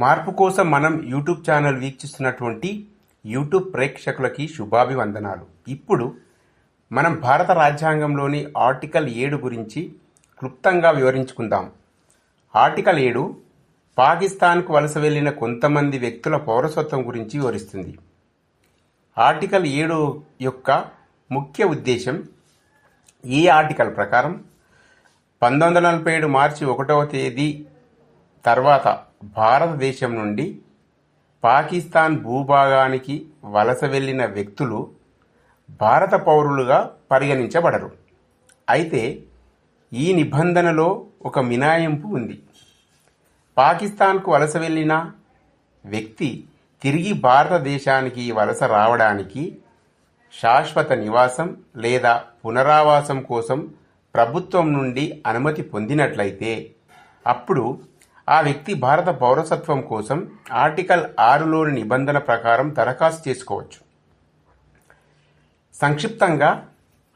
మార్పు కోసం మనం యూట్యూబ్ ఛానల్ వీక్షిస్తున్నటువంటి యూట్యూబ్ ప్రేక్షకులకి శుభాభివందనాలు. ఇప్పుడు మనం భారత రాజ్యాంగంలోని ఆర్టికల్ 7 గురించి క్లుప్తంగా వివరించుకుందాం. ఆర్టికల్ 7 పాకిస్తాన్కు వలస వెళ్లిన కొంతమంది వ్యక్తుల పౌరసత్వం గురించి వివరిస్తుంది. ఆర్టికల్ 7 యొక్క ముఖ్య ఉద్దేశం ఈ ఆర్టికల్ ప్రకారం 1947 మార్చి 1వ తేదీ తర్వాత భారతదేశం నుండి పాకిస్తాన్ భూభాగానికి వలస వెళ్లిన వ్యక్తులు భారత పౌరులుగా పరిగణించబడరు. అయితే ఈ నిబంధనలో ఒక మినహాయింపు ఉంది. పాకిస్తాన్కు వలస వెళ్లిన వ్యక్తి తిరిగి భారతదేశానికి వలస రావడానికి శాశ్వత నివాసం లేదా పునరావాసం కోసం ప్రభుత్వం నుండి అనుమతి పొందినట్లయితే అప్పుడు ఆ వ్యక్తి భారత పౌరసత్వం కోసం ఆర్టికల్ 6లోని నిబంధన ప్రకారం దరఖాస్తు చేసుకోవచ్చు. సంక్షిప్తంగా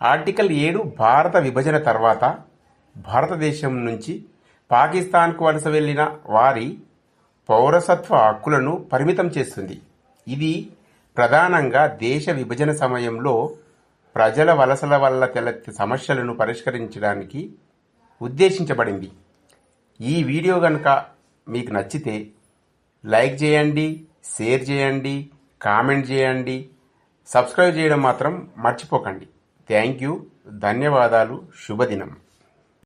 ఆర్టికల్ 7 భారత విభజన తర్వాత భారతదేశం నుంచి పాకిస్తాన్కు వలస వెళ్లిన వారి పౌరసత్వ హక్కులను పరిమితం చేస్తుంది. ఇది ప్రధానంగా దేశ విభజన సమయంలో ప్రజల వలసల వల్ల తలెత్తే సమస్యలను పరిష్కరించడానికి ఉద్దేశించబడింది. ఈ వీడియో కనుక మీకు నచ్చితే లైక్ చేయండి, షేర్ చేయండి, కామెంట్ చేయండి, సబ్స్క్రైబ్ చేయడం మాత్రం మర్చిపోకండి. థ్యాంక్ యూ, ధన్యవాదాలు, శుభదినం.